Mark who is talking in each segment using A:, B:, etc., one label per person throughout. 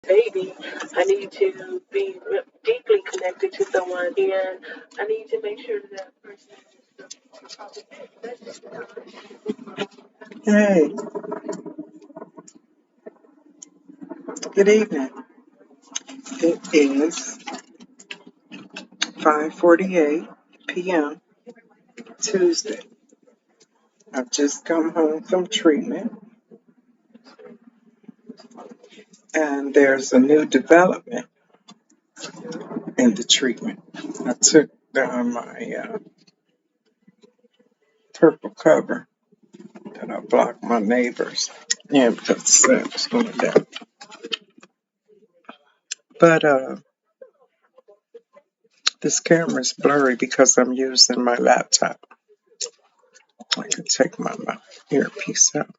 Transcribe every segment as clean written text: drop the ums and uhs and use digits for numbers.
A: baby, I need to be deeply connected to someone, and I need to make sure that person is
B: Hey, good evening. It is 5:48 p.m. Tuesday. I've just come home from treatment, and there's a new development in the treatment. I took down my purple cover that I blocked my neighbors. Yeah, because the sun was going down. But this camera's blurry because I'm using my laptop. I can take my earpiece out.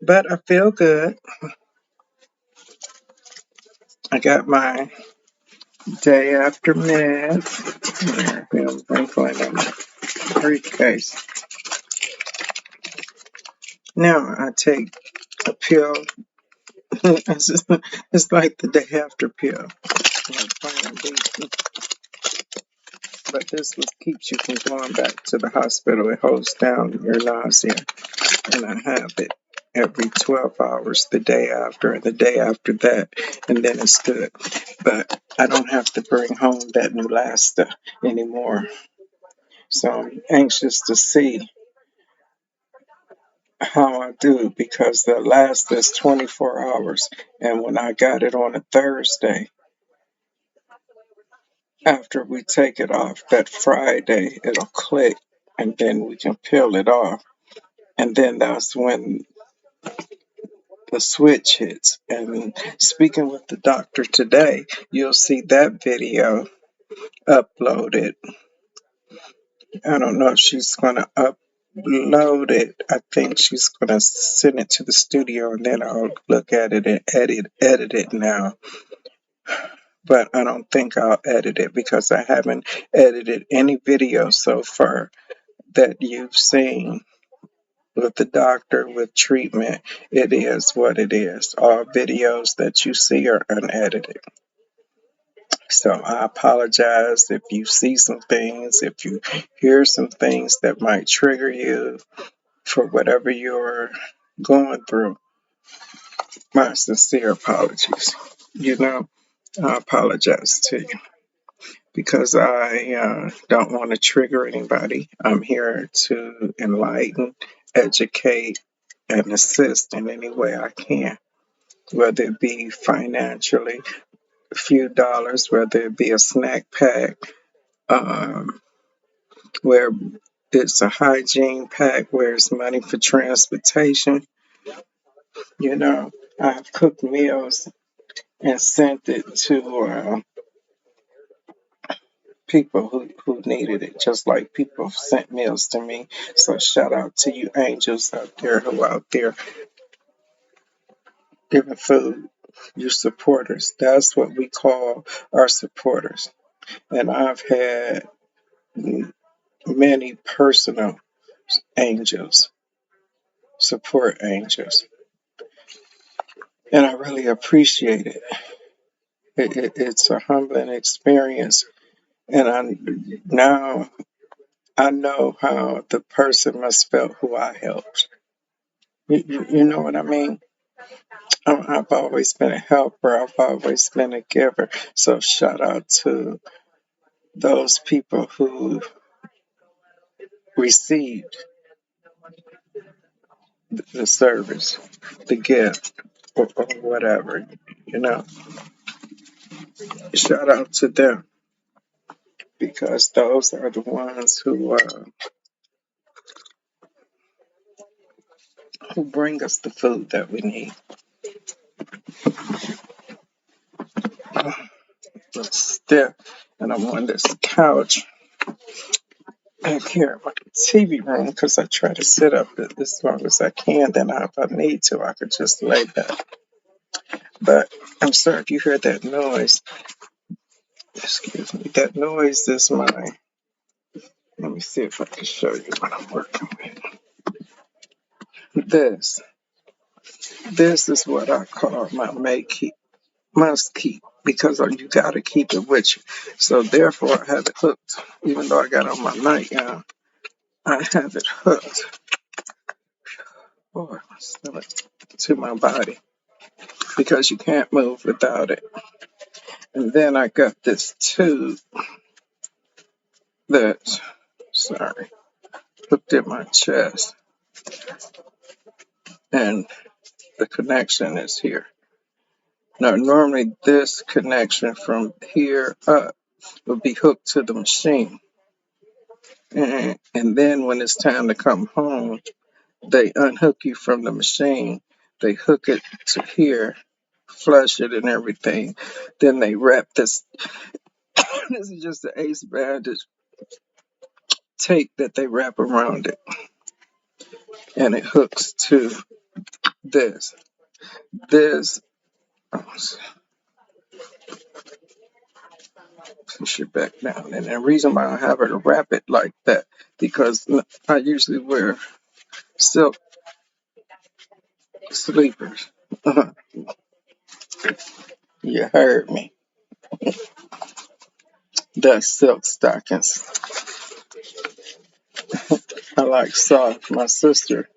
B: But I feel good. I got my day after meds. I'm wrinkling in my briefcase. Now I take a pill. It's like the day after pill. Like Plan B. But this one keeps you from going back to the hospital. It holds down your nausea. And I have it every 12 hours the day after and the day after that. And then it's good. But I don't have to bring home that Neulasta anymore. So I'm anxious to see how I do because the last is 24 hours. And when I got it on a Thursday, after we take it off, that Friday it'll click and then we can peel it off. And then that's when the switch hits. And speaking with the doctor today, you'll see that video uploaded. I don't know if she's going to upload it. I think she's going to send it to the studio and then I'll look at it and edit it now. But I don't think I'll edit it because I haven't edited any video so far that you've seen with the doctor with treatment. It is what it is. All videos that you see are unedited. So I apologize if you see some things, if you hear some things that might trigger you for whatever you're going through. My sincere apologies. I apologize to you because I don't want to trigger anybody. I'm here to enlighten, educate, and assist in any way I can, whether it be financially, a few dollars, whether it be a snack pack, um, where it's a hygiene pack, where it's money for transportation. I've cooked meals and sent it to people who needed it, just like people sent meals to me. So shout out to you angels out there who are out there giving food. You supporters. That's what we call our supporters. And I've had many personal angels, support angels. And I really appreciate it. It's a humbling experience. And now I know how the person must felt who I helped. You know what I mean? I've always been a helper. I've always been a giver. So shout out to those people who received the service, the gift, or whatever. You know, shout out to them because those are the ones who bring us the food that we need. But still, and I'm on this couch back here in my TV room because I try to sit up as long as I can. Then if I need to, I could just lay back. But I'm sorry if you hear that noise. Excuse me. That noise is my. Let me see if I can show you what I'm working with. This This is what I call my must keep, because you got to keep it with you. So therefore, I have it hooked. Even though I got on my nightgown, I have it hooked. Boy, to my body, because you can't move without it. And then I got this tube that's, sorry, hooked in my chest, and the connection is here. Now, normally this connection from here up would be hooked to the machine. And then when it's time to come home, they unhook you from the machine. They hook it to here, flush it and everything. Then they wrap this. This is just the ace bandage tape that they wrap around it, and it hooks to this. This, push it back down. And the reason why I have her wrap it like that, because I usually wear silk sleepers. You heard me. That's silk stockings. I like soft. My sister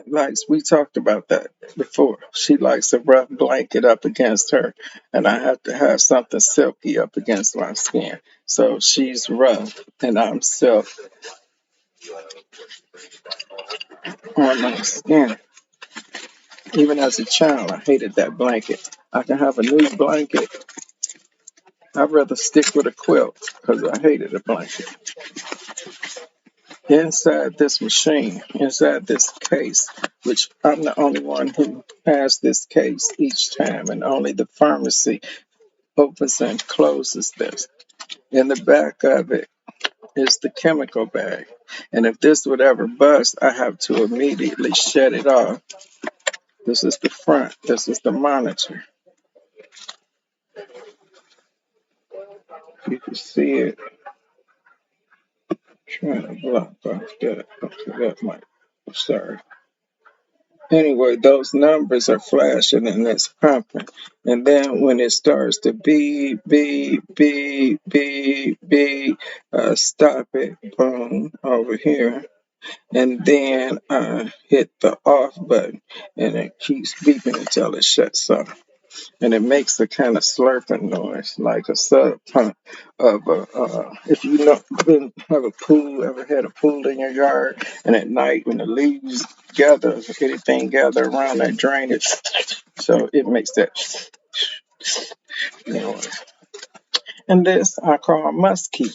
B: likes, we talked about that before. She likes a rough blanket up against her, and I have to have something silky up against my skin. So she's rough, and I'm silk on my skin. Even as a child, I hated that blanket. I can have a new blanket. I'd rather stick with a quilt because I hated a blanket. Inside this machine, inside this case, which I'm the only one who has this case each time, and only the pharmacy opens and closes this. In the back of it is the chemical bag. And if this would ever bust, I have to immediately shut it off. This is the front. This is the monitor. You can see it. Trying to block off that. Okay, that might. Sorry. Anyway, those numbers are flashing and it's pumping. And then when it starts to beep, beep, beep, beep, beep, stop it, boom, over here. And then I hit the off button and it keeps beeping until it shuts off. And it makes a kind of slurping noise, like a sub pump of a. If you know, have a pool, ever had a pool in your yard, and at night when the leaves gather, anything gather around that drainage, so it makes that noise. And this I call must keep,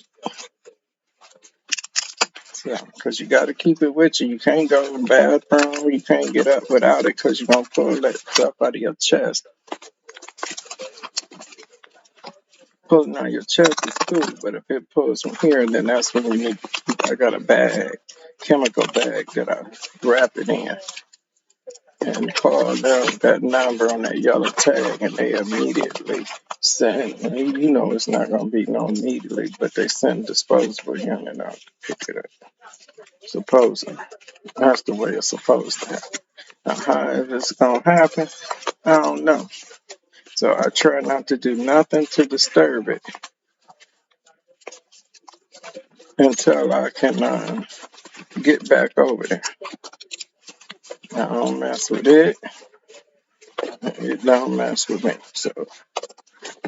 B: so because you got to keep it with you. You can't go to the bathroom, you can't get up without it because you're gonna pull that stuff out of your chest. Pulling out your chest is cool, but if it pulls from here, then that's when you need. I got a bag, chemical bag that I wrap it in and call them that number on that yellow tag, and they immediately send. You know, it's not gonna be no immediately, but they send disposable unit out to pick it up. Supposing that's the way it's supposed to happen. Now, how it's gonna happen, I don't know. So I try not to do nothing to disturb it until I can get back over there. I don't mess with it. It don't mess with me. So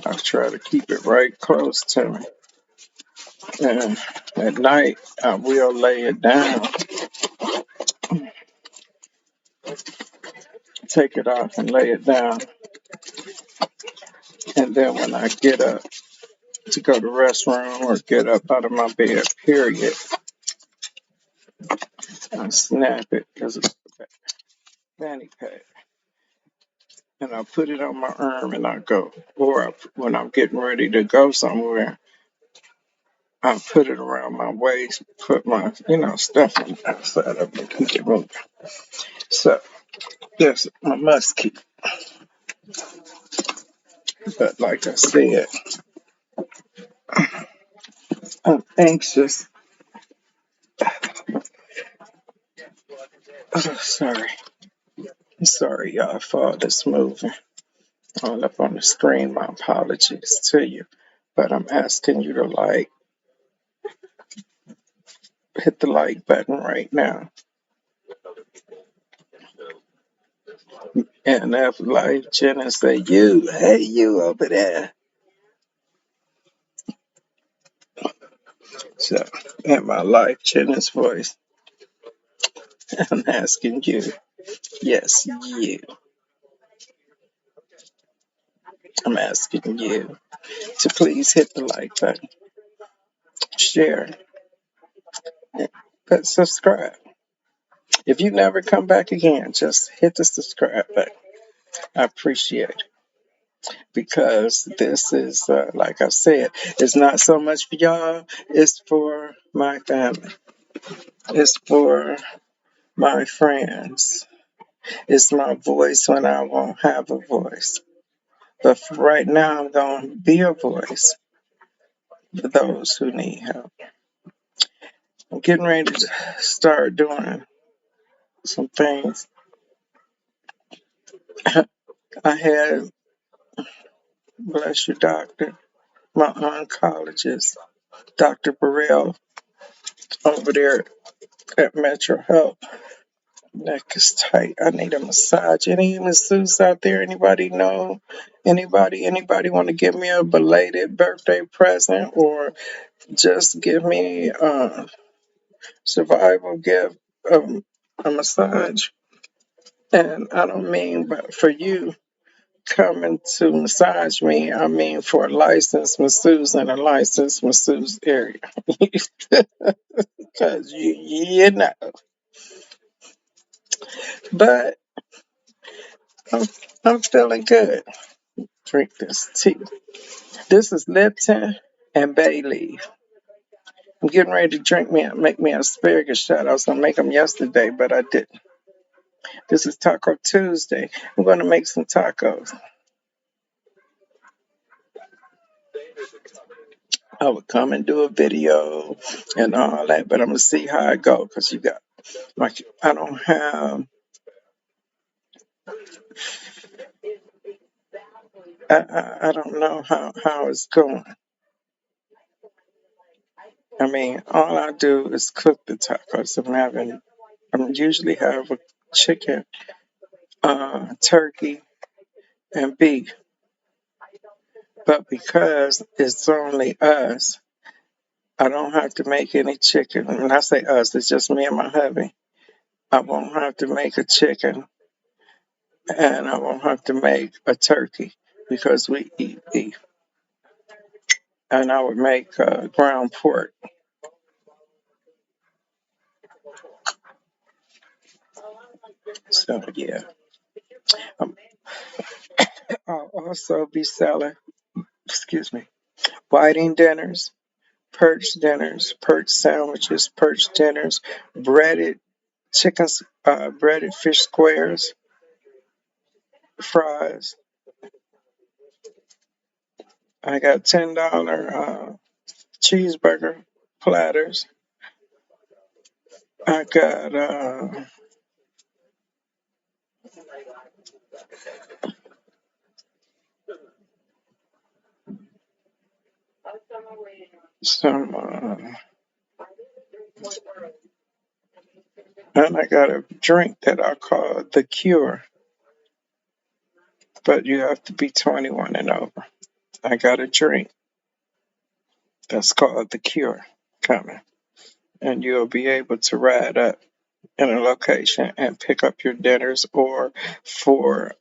B: I try to keep it right close to me. And at night, I will lay it down, take it off and lay it down. And then when I get up to go to the restroom or get up out of my bed, period, I snap it because it's a fanny pack. And I put it on my arm and I go. Or when I'm getting ready to go somewhere, I put it around my waist, put my, stuff on the outside of it, keep it moving. So, yes, I must keep. But like I said, I'm anxious. Oh, sorry. sorry, y'all, for all this moving all up on the screen. My apologies to you. But I'm asking you to hit the like button right now. And if Life Jenna say, you, hey, you over there. So, in my Life Jenna's voice, I'm asking you, yes, you. I'm asking you to please hit the like button, share, but subscribe. If you never come back again, just hit the subscribe button. I appreciate it because this is, like I said, it's not so much for y'all, it's for my family, it's for my friends, it's my voice when I won't have a voice. But for right now, I'm going to be a voice for those who need help. I'm getting ready to start doing some things. I had, bless you, doctor, my oncologist, Dr. Burrell, over there at Metro Health. Neck is tight. I need a massage. Any masseuse out there? Anybody know? Anybody want to give me a belated birthday present or just give me a survival gift, a massage? And I don't mean but for you coming to massage me. I mean for a licensed masseuse in a licensed masseuse area. Because you know. But I'm, I'm feeling good. Drink this tea. This is Lipton and bay leaf. I'm getting ready to make me an asparagus shot. I was going to make them yesterday, but I didn't. This is Taco Tuesday. I'm going to make some tacos. I would come and do a video and all that, but I'm going to see how I go because you got, like, I don't have, I don't know how it's going. I mean, all I do is cook the tacos. I'm usually have a chicken, turkey, and beef. But because it's only us, I don't have to make any chicken. When I say us, it's just me and my hubby. I won't have to make a chicken and I won't have to make a turkey because we eat beef. And I would make ground pork. So, yeah. Um, I'll also be selling, excuse me, whiting perch sandwiches, perch dinners, breaded chickens, breaded fish squares, fries. I got $10 cheeseburger platters. I got some, and I got a drink that I call the Cure, but you have to be 21 and over. I got a drink that's called the Cure coming, and you'll be able to ride up in a location and pick up your dinners, or for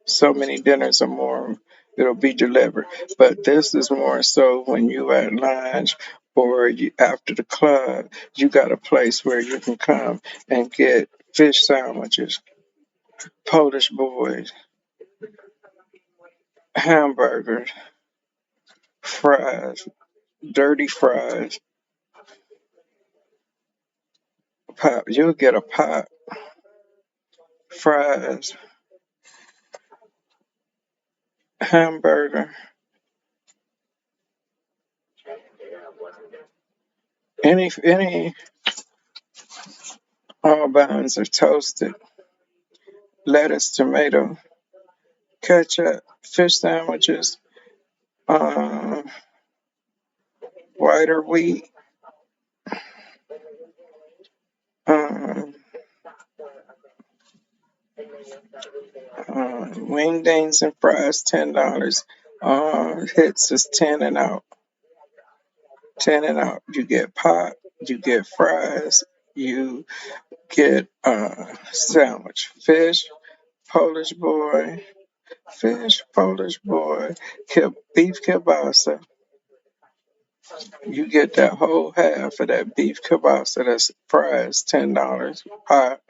B: so many dinners or more, it'll be delivered. But this is more so when you at lunch or you after the club, you got a place where you can come and get fish sandwiches, Polish boys, hamburgers, fries, dirty fries, pop. You'll get a pop, fries, hamburger, any all buns are toasted, lettuce, tomato, ketchup, fish sandwiches, um, white or wheat, um, wingdings and fries, $10. Hits is 10 and out. 10 and out. You get pot, you get fries, you get sandwich, fish, Polish boy, fish, Polish boy, beef kielbasa. You get that whole half of that beef kielbasa. That's fries, $10. Pot,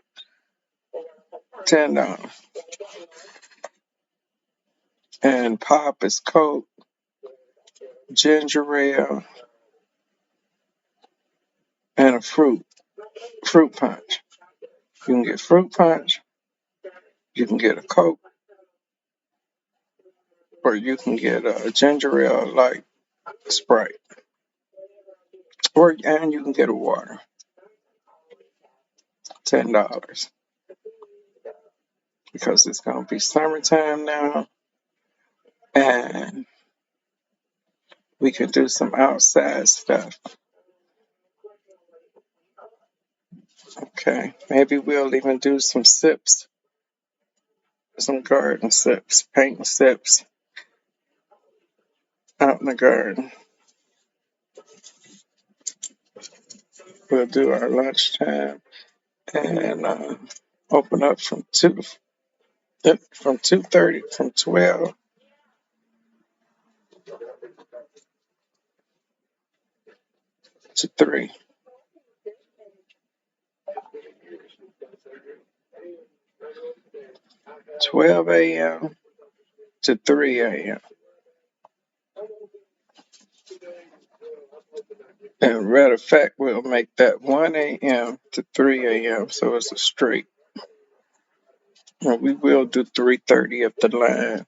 B: $10. And pop is Coke, ginger ale, and a fruit punch. You can get fruit punch, you can get a Coke, or you can get a ginger ale like Sprite, and you can get a water. $10 because it's gonna be summertime now, and we can do some outside stuff. Okay, maybe we'll even do some sips, some garden sips, paint sips out in the garden. We'll do our lunchtime and open up from 2:30, from 12 to 3. 12 a.m. to 3 a.m. And matter of fact, we'll make that 1 a.m. to 3 a.m. so it's a straight. And we will do 3:30 if the line,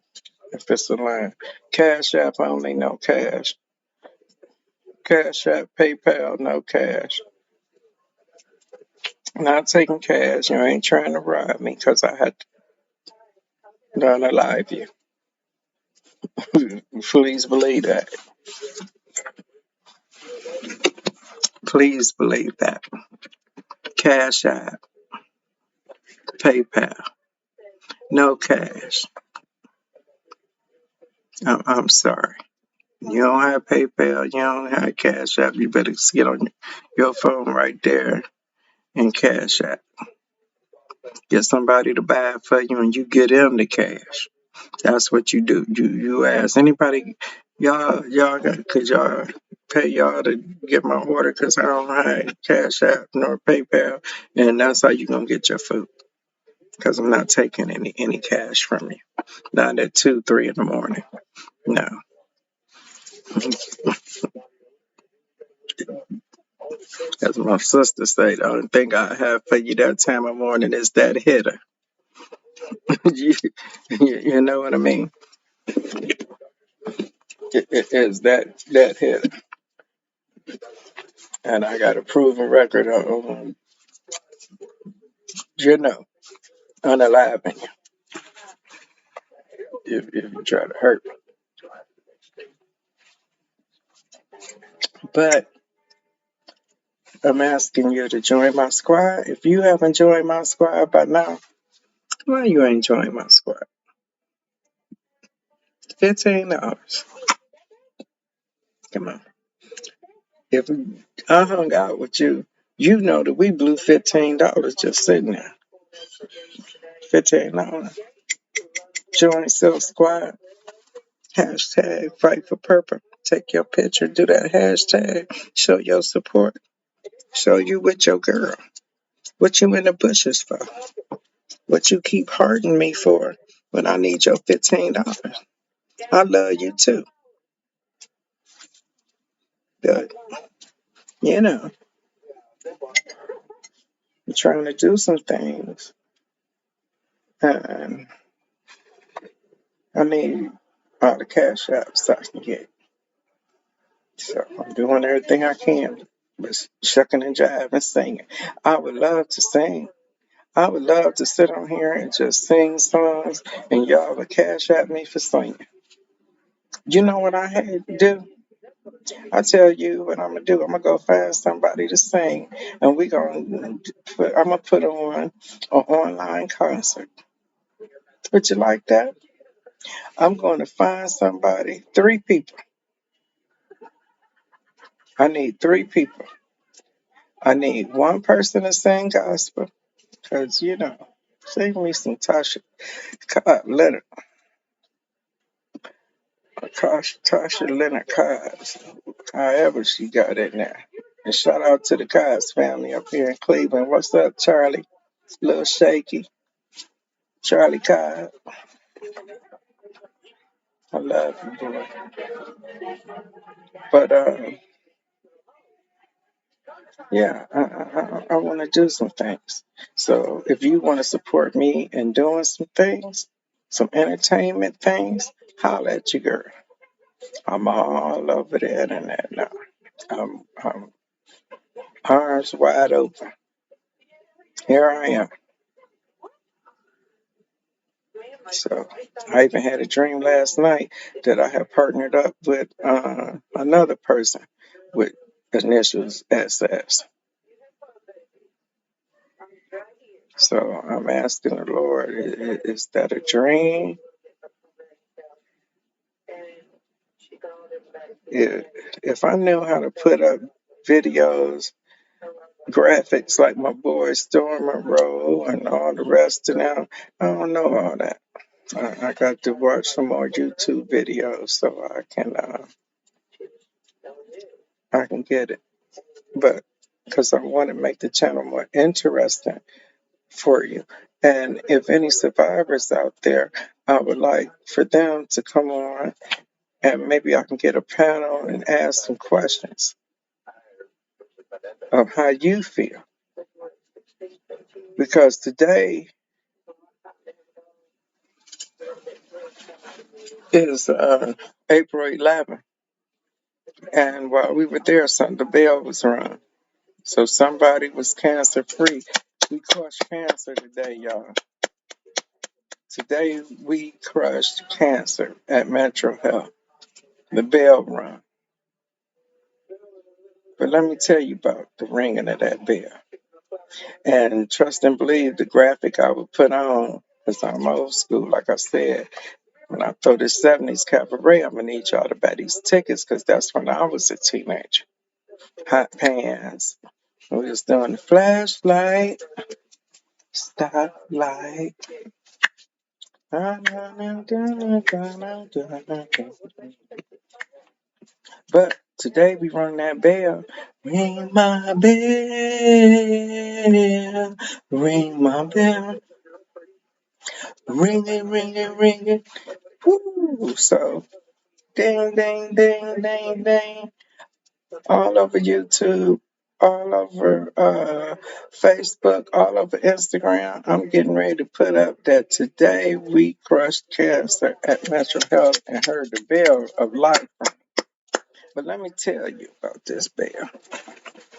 B: if it's a line. Cash App only, no cash. Cash App, PayPal, no cash. Not taking cash. You ain't trying to rob me because I had to unalive you. Please believe that. Please believe that. Cash App, PayPal, no cash. I'm sorry. You don't have PayPal, you don't have Cash App, you better get on your phone right there and Cash App. Get somebody to buy it for you and you get them the cash. That's what you do. You ask anybody, y'all could y'all pay y'all to get my order because I don't have Cash App nor PayPal, and that's how you gonna get your food. Because I'm not taking any cash from you. Not at 2, 3 in the morning. No. As my sister said, the only thing I have for you that time of morning is that hitter. you, you know what I mean? It is that hitter. And I got a proven record of, unaliving you if you try to hurt me. But I'm asking you to join my squad. If you haven't joined my squad by now, why you ain't joined my squad? $15. Come on. If I hung out with you, you know that we blew $15 just sitting there. $15. Join Silk Squad. Hashtag Fight for Purple. Take your picture, do that hashtag. Show your support. Show you with your girl. What you in the bushes for? What you keep hurting me for when I need your $15? I love you too. But, I'm trying to do some things. And I need all the cash apps I can get. So I'm doing everything I can, but shucking and jiving and singing. I would love to sing. I would love to sit on here and just sing songs and y'all would cash at me for singing. You know what I had to do? I tell you what I'm gonna do. I'm gonna go find somebody to sing, and I'm gonna put on an online concert. Would you like that? I'm going to find somebody, 3 people. I need 3 people. I need one person to sing gospel, cause sing me some Leonard, Tasha Leonard Cobbs, however she got in there. And shout out to the Cobbs family up here in Cleveland. What's up, Charlie? Little shaky, Charlie Cobb. I love you, boy. But yeah, I want to do some things. So if you want to support me in doing some things, some entertainment things, holla at your girl. I'm all over the internet now. I'm arms wide open. Here I am. So I even had a dream last night that I had partnered up with another person with initials SS. So I'm asking the Lord, is that a dream? If I knew how to put up videos, graphics like my boy Storm Monroe and all the rest of them, I don't know all that. I got to watch some more YouTube videos so I can get it. But because I want to make the channel more interesting for you. And if any survivors out there, I would like for them to come on and maybe I can get a panel and ask some questions of how you feel. Because today is April 11th, and while we were there, the bell was rung. So somebody was cancer free. We crushed cancer today, y'all. Today we crushed cancer at Metro Health. The bell rung. But let me tell you about the ringing of that bell. And trust and believe the graphic I would put on, because I'm old school, like I said. When I throw this 70s cabaret, I'm going to need y'all to buy these tickets because that's when I was a teenager. Hot pants. We was doing the flashlight, stoplight. But today we rung that bell. Ring my bell, ring my bell, ring it, ring it, ring it. Woo! So, ding, ding, ding, ding, ding. All over YouTube, all over Facebook, all over Instagram. I'm getting ready to put up that today we crushed cancer at Metro Health and heard the bell of life. But let me tell you about this bell.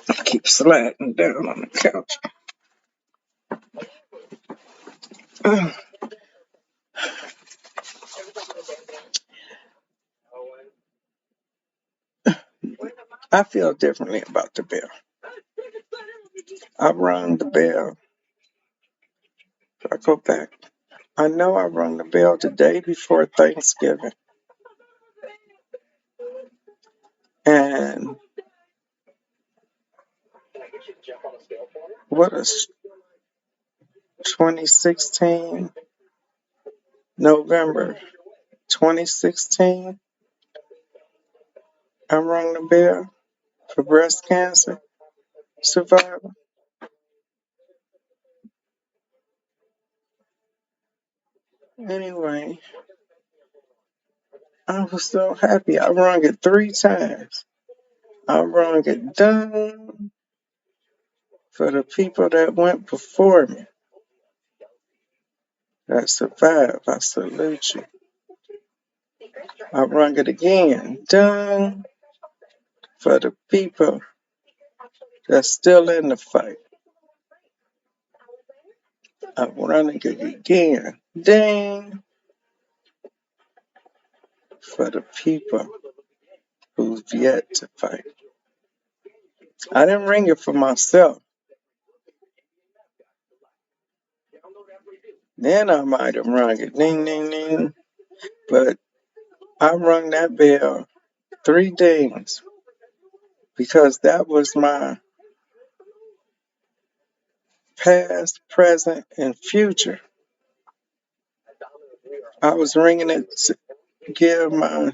B: I keep sliding down on the couch. I feel differently about the bell. I rung the bell. I go back. I know I rung the bell the day before Thanksgiving. And what a 2016, November 2016, I rung the bell for breast cancer survivor. Anyway, I was so happy. I rung it 3 times. I rung it done for the people that went before me, that survived. I salute you. I rung it again, done for the people that's still in the fight. I'm running again. Ding! For the people who've yet to fight. I didn't ring it for myself. Then I might have rung it. Ding, ding, ding. But I rung that bell 3 dings because that was my past, present, and future. I was ringing it to give my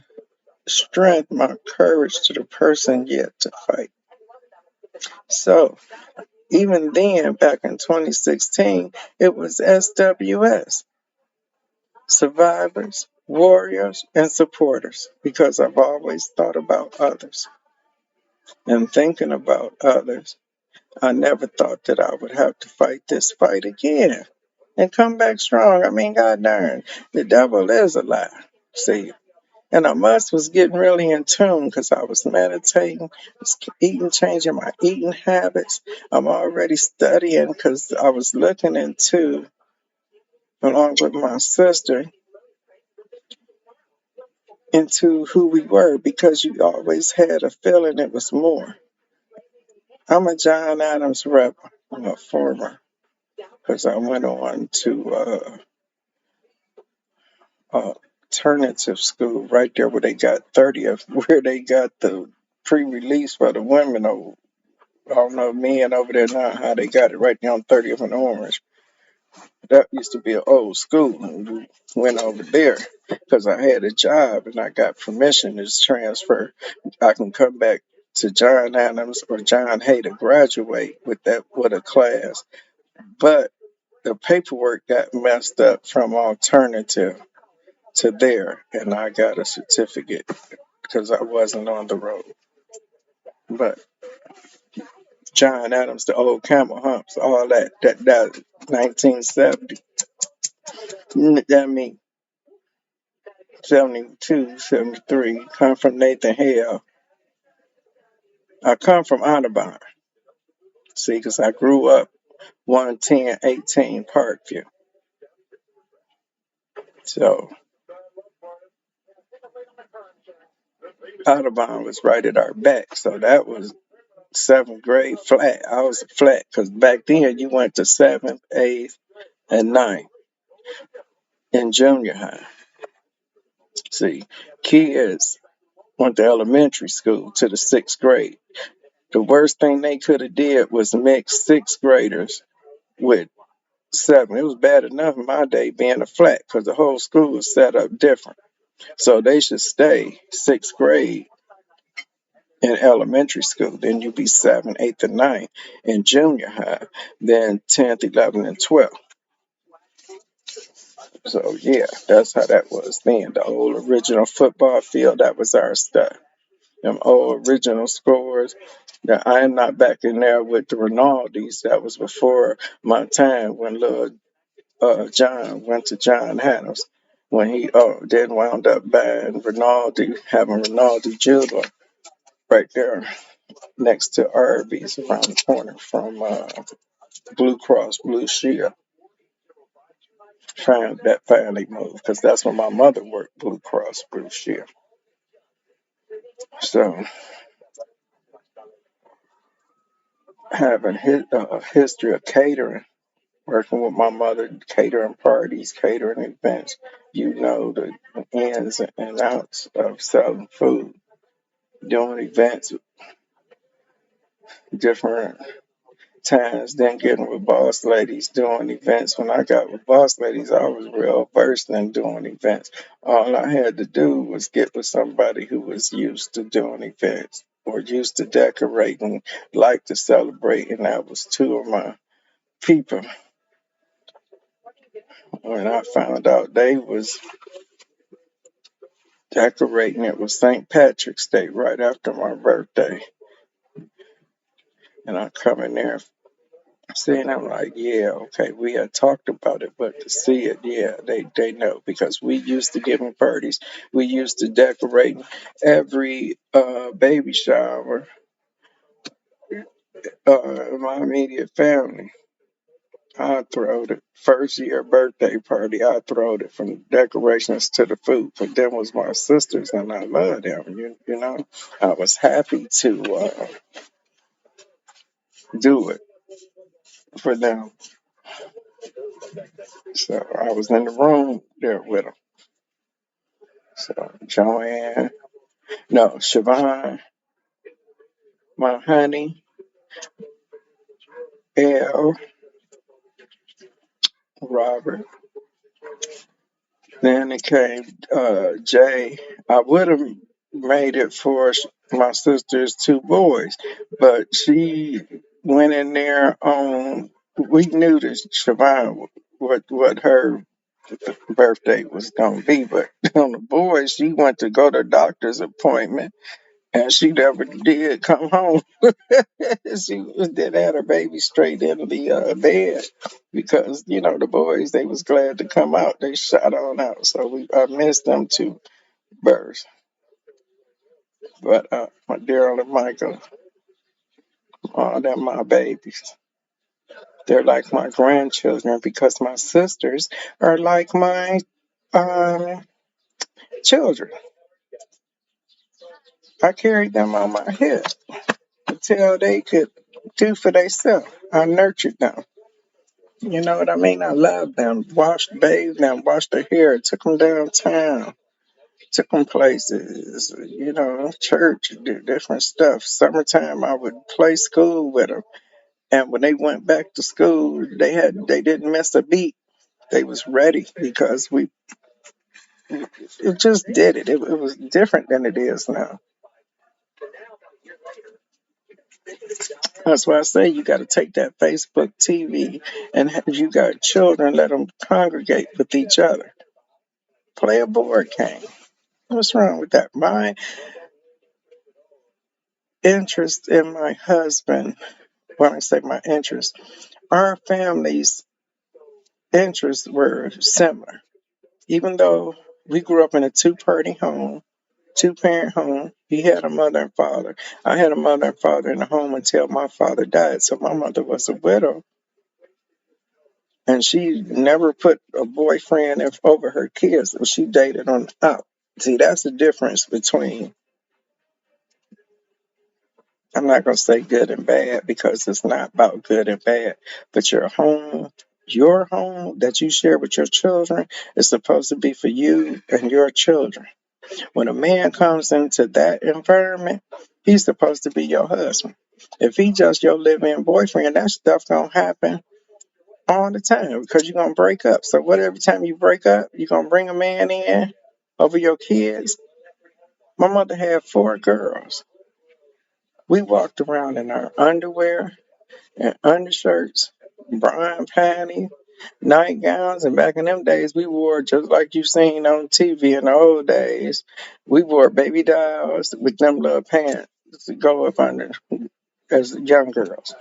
B: strength, my courage to the person yet to fight. So even then, back in 2016, it was SWS, survivors, warriors, and supporters, because I've always thought about others. And thinking about others, I never thought that I would have to fight this fight again and come back strong. I mean, god darn, the devil is a lie. See, and I was getting really in tune because I was meditating, was eating, changing my eating habits. I'm already studying because I was looking into, along with my sister, into who we were because you always had a feeling it was more. I'm a John Adams rebel. I'm a former because I went on to alternative school right there where they got 30th, where they got the pre-release for the women. I don't know, men over there now, how they got it right there on 30th and Orange. That used to be an old school, and we went over there because I had a job and I got permission to transfer. I can come back to John Adams or John Hay to graduate with a class, but the paperwork got messed up from alternative to there, and I got a certificate because I wasn't on the road. But John Adams, the old camel humps, all that 1970. I mean, 72, 73. Come from Nathan Hale. I come from Audubon. See, because I grew up 11018 Parkview. So Audubon was right at our back. So that was 7th grade flat. I was flat because back then you went to 7th, 8th, and 9th in junior high. See, kids went to elementary school to the 6th grade. The worst thing they could have did was mix 6th graders with 7. It was bad enough in my day being a flat because the whole school was set up different. So they should stay 6th grade in elementary school. Then you'd be 7, 8th, and 9th in junior high. Then 10th, 11th, and 12th. So yeah, that's how that was then. The old original football field, that was our stuff. Them old original scores. Now, I am not back in there with the Ronaldis. That was before my time when little John went to John Adams. When he then wound up buying Ronaldo, having Ronaldo Jr. right there next to Arby's around the corner from Blue Cross Blue Shield. Trying that family move because that's when my mother worked, Blue Cross Blue Shield. So having a history of catering, working with my mother, catering parties, catering events, you know the ins and outs of selling food, doing events, different times, then getting with boss ladies, doing events. When I got with boss ladies, I was real versed in doing events. All I had to do was get with somebody who was used to doing events or used to decorating, like to celebrate, and that was 2 of my people. When I found out they was decorating, it was St. Patrick's Day right after my birthday, and I come in there seeing, I'm like, yeah, okay, we had talked about it, but to see it, yeah, they know because we used to giving parties, we used to decorate every baby shower, in my immediate family. I throwed it. First year birthday party, I throwed it from the decorations to the food. But them was my sisters, and I love them. You know, I was happy to do it for them. So I was in the room there with them. So Joanne, no, Siobhan, my honey, Elle, Robert. Then it came Jay. I would have made it for my sister's two boys, but she went in there on. We knew that Siobhan what her birthday was gonna be, but on the boys, she went to go to a doctor's appointment, and she never did come home. She did had her baby straight into the bed because the boys they was glad to come out. They shot on out, so I missed them two births. But my Daryl and Michael, they're my babies. They're like my grandchildren because my sisters are like my um, children. I carried them on my hip until they could do for themselves. I nurtured them. You know what I mean? I loved them. Washed, bathed them, washed their hair, took them downtown, took them places, church, do different stuff. Summertime, I would play school with them. And when they went back to school, they didn't miss a beat. They was ready because we it just did it. It was different than it is now. That's why I say you got to take that Facebook TV and you got children, let them congregate with each other. Play a board game. What's wrong with that? My interest in my husband, when I say my interest, our family's interests were similar. Even though we grew up in a two-party home, two-parent home, he had a mother and father. I had a mother and father in the home until my father died. So my mother was a widow, and she never put a boyfriend over her kids. She dated on out. See, that's the difference between, I'm not going to say good and bad because it's not about good and bad, but your home that you share with your children is supposed to be for you and your children. When a man comes into that environment, he's supposed to be your husband. If he just your live-in boyfriend, that stuff gonna happen all the time because you're gonna break up. So what every time you break up, you're gonna bring a man in over your kids. My mother had four girls. We walked around in our underwear and undershirts, brine panties, nightgowns, and back in them days we wore just like you seen on TV in the old days. We wore baby dolls with them little pants to go up under as young girls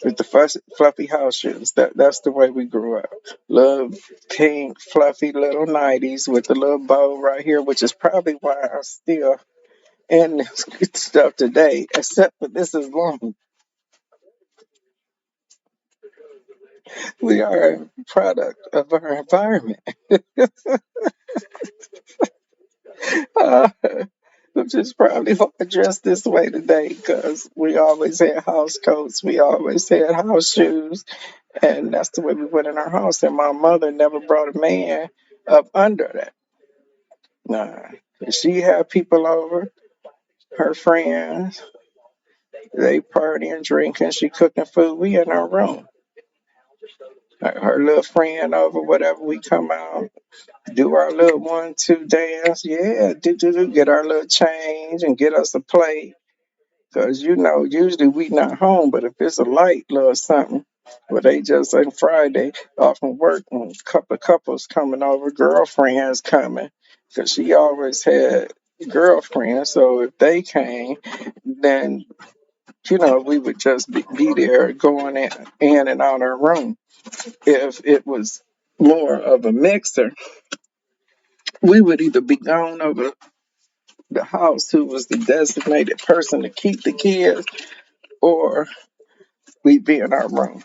B: with the fluffy house shoes. That's the way we grew up. Little pink, fluffy little nighties with the little bow right here, which is probably why I still in this stuff today, except for this is long. We are a product of our environment. Uh, which is probably why I dress this way today because we always had house coats, we always had house shoes, and that's the way we went in our house. And my mother never brought a man up under that. Nah, she had people over, her friends, they partying, drinking, she cooking food. We in our room. Her little friend over, whatever, we come out, do our little 1-2 dance, yeah, get our little change and get us a plate. Cause usually we not home, but if it's a light little something, where they just on Friday off from work and a couple of couples coming over, girlfriends coming, cause she always had girlfriends. So if they came, then we would just be there going in and out our room. If it was more of a mixer, we would either be gone over the house, who was the designated person to keep the kids, or we'd be in our room.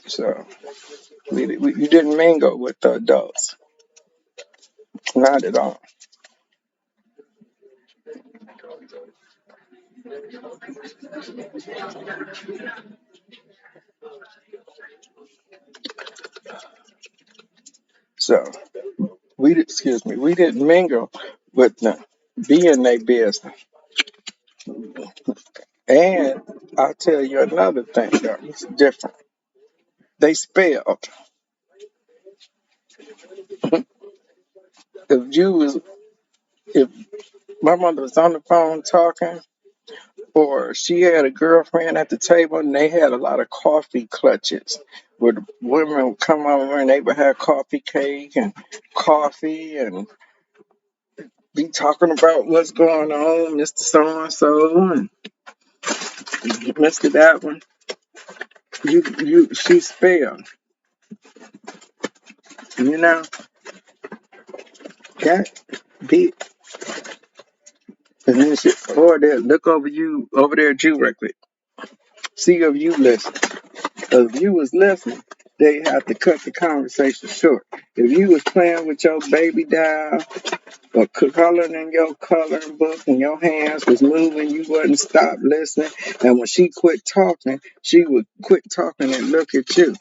B: So you didn't mingle with the adults, not at all. So we didn't mingle with them, be in their business. And I'll tell you another thing, though. It's different. They spelled. If you was, if my mother was on the phone talking, or she had a girlfriend at the table and they had a lot of coffee clutches, where the women would come over and they would have coffee cake and coffee and be talking about what's going on, Mr. So and so and Mr. That one. She spelled, you know, that be, and then or they look over there at you real quick. See if you listen. If you was listening, they have to cut the conversation short. If you was playing with your baby doll or coloring in your coloring book and your hands was moving, you wouldn't stop listening. And when she quit talking, she would quit talking and look at you.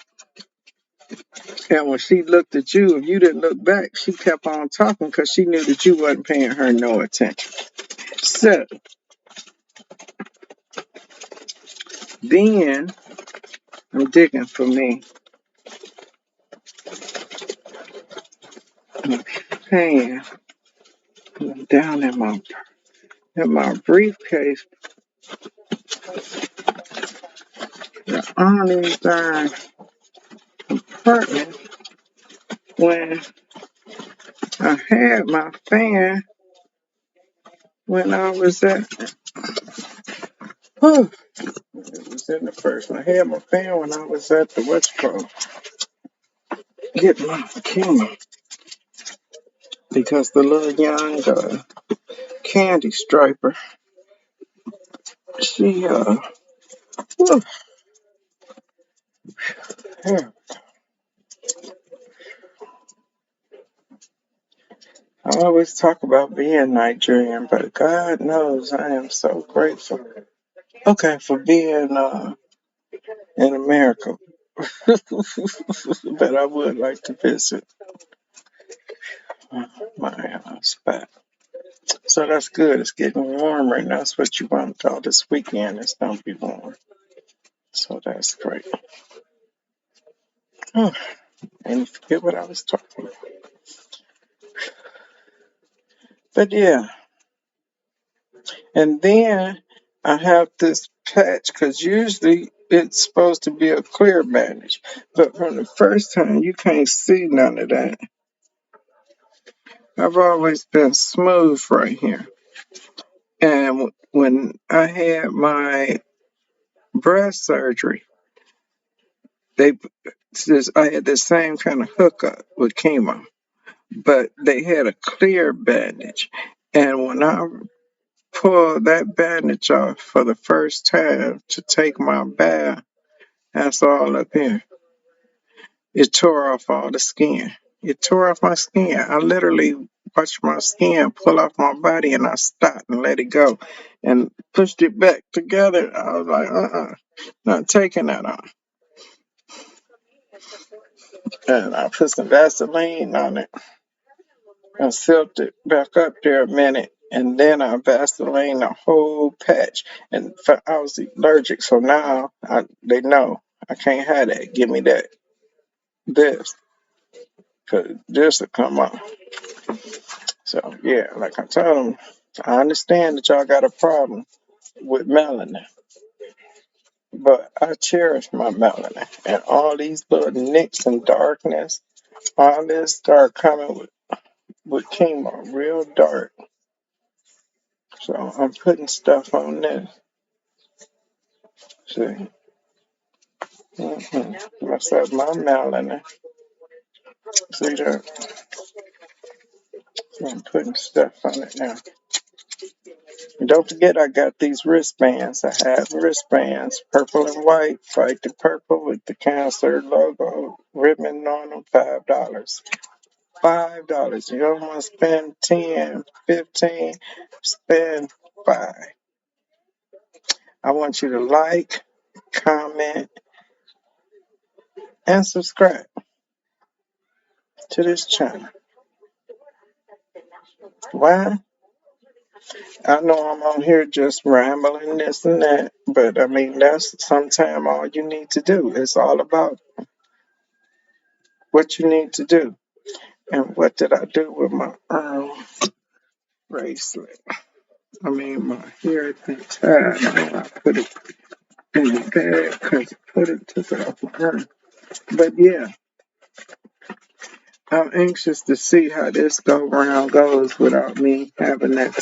B: And when she looked at you, if you didn't look back, she kept on talking because she knew that you wasn't paying her no attention. So then I'm digging for me. Pan down in my briefcase, the only darn apartment when I had my fan when I was at whew, it was in the first one. I had my fan when I was at the what's called getting my Chemo because the little young candy striper, she whew, yeah, I always talk about being Nigerian, but God knows I am so grateful. Okay, for being in America. But I would like to visit my spot. So that's good. It's getting warm right now. That's what you want all this weekend. It's going to be warm. So that's great. Oh, and forget what I was talking about. But yeah, and then I have this patch because usually it's supposed to be a clear bandage. But from the first time, you can't see none of that. I've always been smooth right here. And when I had my breast surgery, they I had the same kind of hookup with chemo, but they had a clear bandage. And when I pulled that bandage off for the first time to take my bath, that's all up here. It tore off all the skin. It tore off my skin. I literally watched my skin pull off my body and I stopped and let it go and pushed it back together. I was like, not taking that off. And I put some Vaseline on it and sealed it back up there a minute. And then I Vaseline the whole patch. And I was allergic, so now they know I can't have that. Give me this, because this will come off. So, yeah, like I told them, I understand that y'all got a problem with melanin, but I cherish my melanin. And all these little nicks and darkness, all this start coming with chemo, real dark. So I'm putting stuff on this. See, mess up my melanin. See that? So I'm putting stuff on it now. And don't forget, I got these wristbands. I have wristbands, purple and white, Fight the Purple with the cancer logo ribbon on them, $5. $5. You don't want to spend 10, 15, spend 5. I want you to like, comment, and subscribe to this channel. Why? I know I'm on here just rambling this and that, but I mean, that's sometimes all you need to do. It's all about what you need to do. And what did I do with my bracelet? I mean, my hair thing tied. I put it in the bag because I put it took it off my arm. But yeah, I'm anxious to see how this go round goes without me having that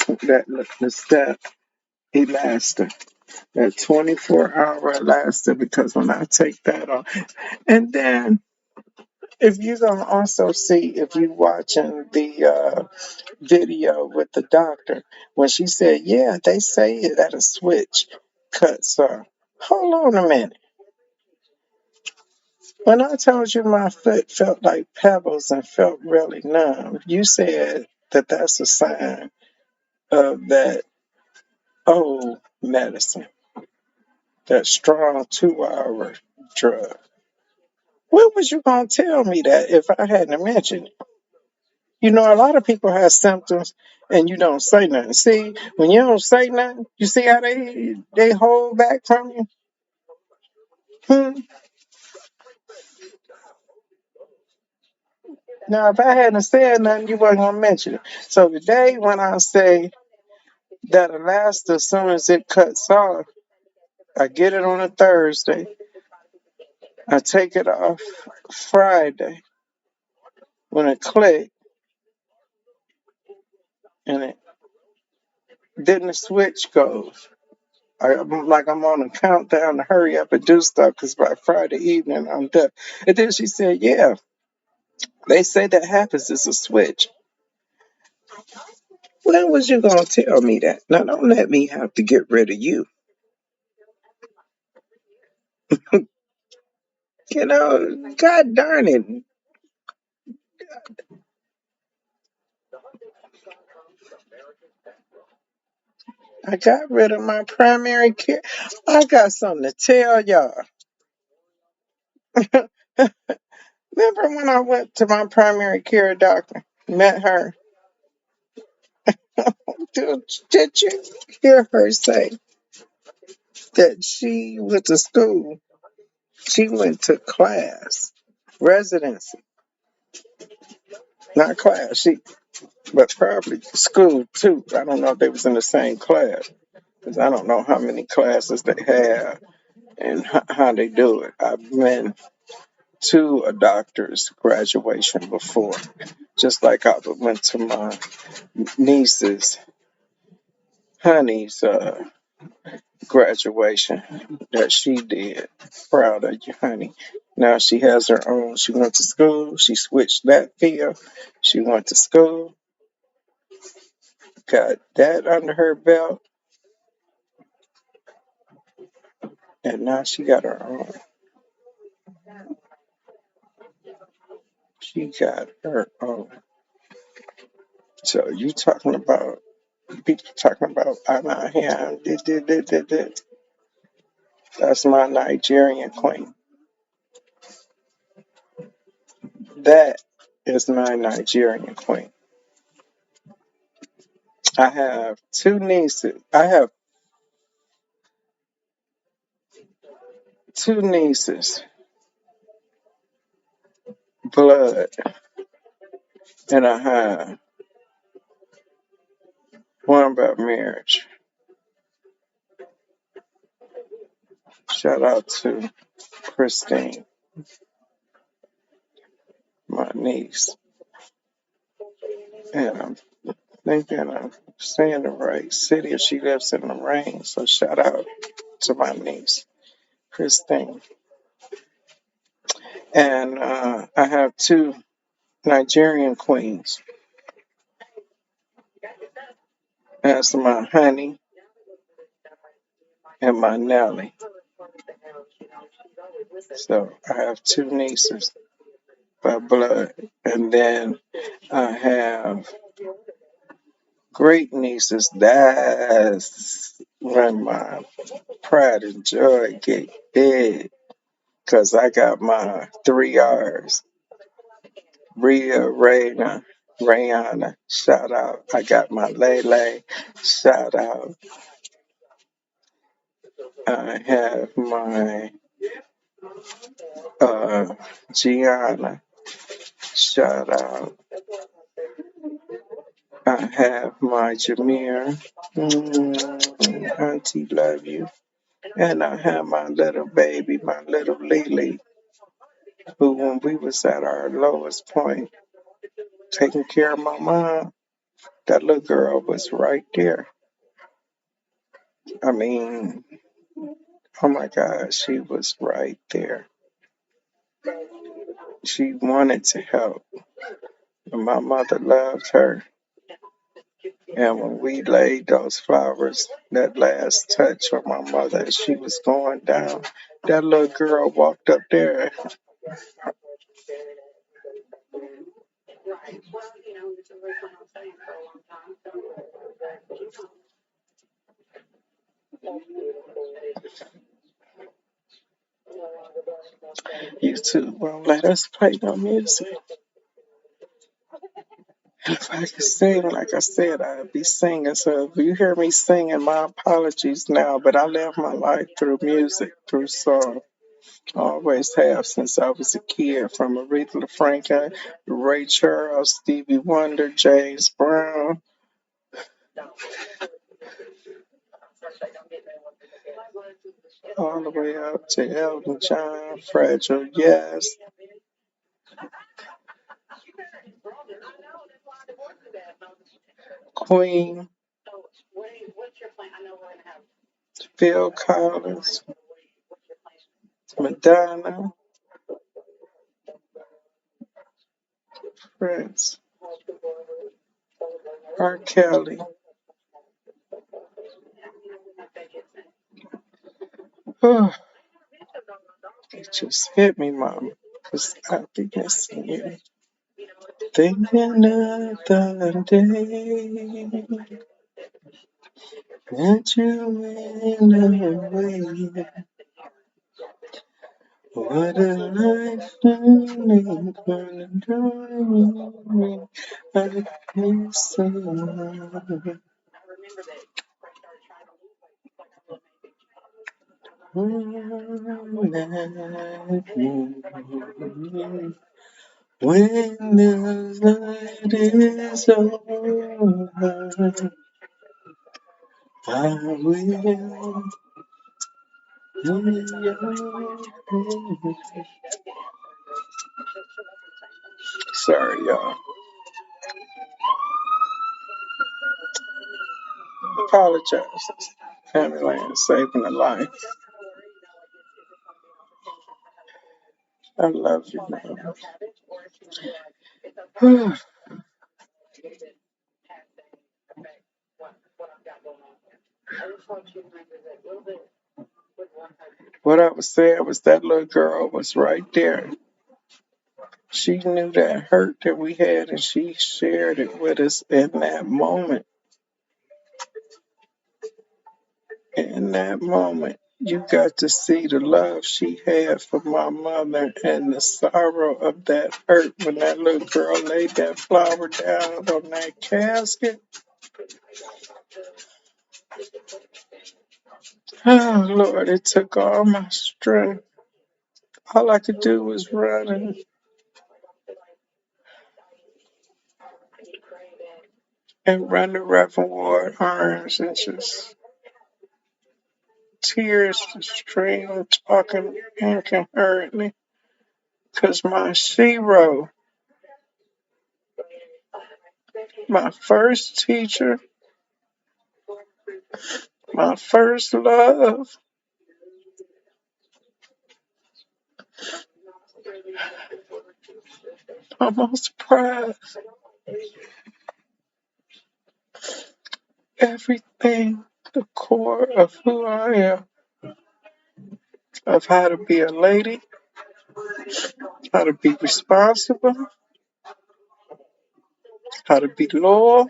B: the step elaster, that 24-hour elaster. Because when I take that off, and then if you're gonna also see if you watching the video with the doctor when she said, "Yeah, they say that a switch cuts off." Hold on a minute. When I told you my foot felt like pebbles and felt really numb, you said that that's a sign of that old medicine, that strong 2-hour drug. When was you gonna tell me that if I hadn't mentioned it? You know, a lot of people have symptoms and you don't say nothing. See, when you don't say nothing, you see how they hold back from you? Hmm. Now, if I hadn't said nothing, you wasn't gonna mention it. So today, when I say that it lasts as soon as it cuts off, I get it on a Thursday. I take it off Friday when it clicked, and then the switch goes. I'm like I'm on a countdown to hurry up and do stuff because by Friday evening I'm done. And then she said, "Yeah, they say that happens. It's a switch." When was you gonna tell me that? Now don't let me have to get rid of you. You know, God darn it. I got rid of my primary care. I got something to tell y'all. Remember when I went to my primary care doctor, met her? Did you hear her say that she went to school? She went to class, residency, not class. But probably school too. I don't know if they was in the same class because I don't know how many classes they have and how they do it. I've been to a doctor's graduation before, just like I went to my niece's, honey's graduation that she did. Proud of you, honey. Now she has her own. She went to school. She switched that field. She went to school, got that under her belt, and now she got her own. She got her own. So you talking about people talking about I'm out here. That's my Nigerian queen. That is my Nigerian queen. I have two nieces. I have two nieces, blood, and I have one about marriage. Shout out to Christine, my niece. And I'm thinking I'm saying the right city if she lives in the rain. So shout out to my niece, Christine. And I have two Nigerian queens. That's my honey. and my Nellie. So I have two nieces by blood, and then I have great nieces. That's when my pride and joy get big, cause I got my three R's: Rhea, Raina, Rayana. Shout out. I got my Lele. Shout out. I have my Gianna. Shout out. I have my Jameer. Auntie, love you. And I have my little baby, my little Lily, who when we was at our lowest point, taking care of my mom, that little girl was right there. I mean, oh my God, she was right there. She wanted to help. And my mother loved her. And when we laid those flowers, that last touch on my mother as she was going down, that little girl walked up there. YouTube won't let us play no music. If I could sing, like I said, I'd be singing. So if you hear me singing, my apologies now, but I live my life through music, through song. Always have since I was a kid, from Aretha Franklin, Ray Charles, Stevie Wonder, James Brown, all the way up to Elton John, Fragile, yes, Queen, Phil Collins, Madonna, Prince, R. Kelly. Oh, it just hit me, Mama, because I be missing you. Thinking of the day that you went away. What a life only gonna do me. I miss someone. When the night is over, I will be your. Sorry, y'all. Apologize. Family Land saving a life. I love you, man. What I was saying was that little girl was right there. She knew that hurt that we had and she shared it with us in that moment. In that moment, you got to see the love she had for my mother and the sorrow of that hurt when that little girl laid that flower down on that casket. Oh, Lord, it took all my strength. All I could do was run and run the Reverend Ward arms and just tears stream talking incoherently. Because my Shiro, my first teacher, my first love, my most pride, everything, the core of who I am. of how to be a lady, how to be responsible, how to be loyal,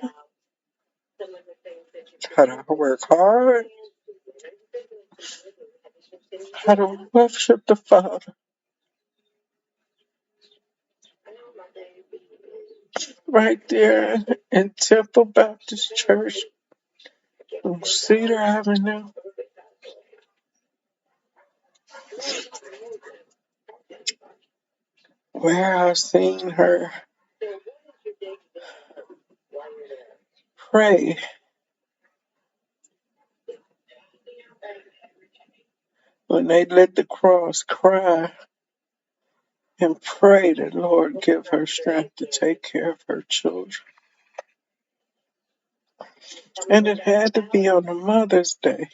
B: how to work hard, how to worship the Father. Right there in Temple Baptist Church on Cedar Avenue, where I seen her pray when they let the cross cry and pray that Lord give her strength to take care of her children. And it had to be on a Mother's Day.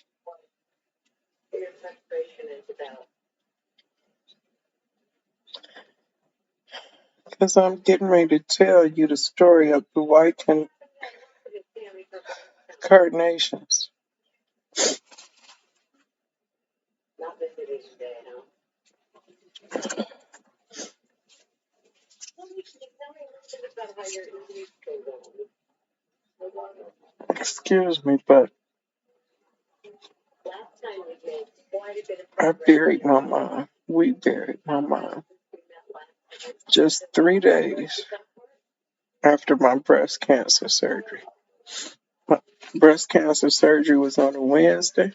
B: Because I'm getting ready to tell you the story of the white carnations. Excuse me, but I buried my mom. We buried my mom just 3 days after my breast cancer surgery. My breast cancer surgery was on a Wednesday,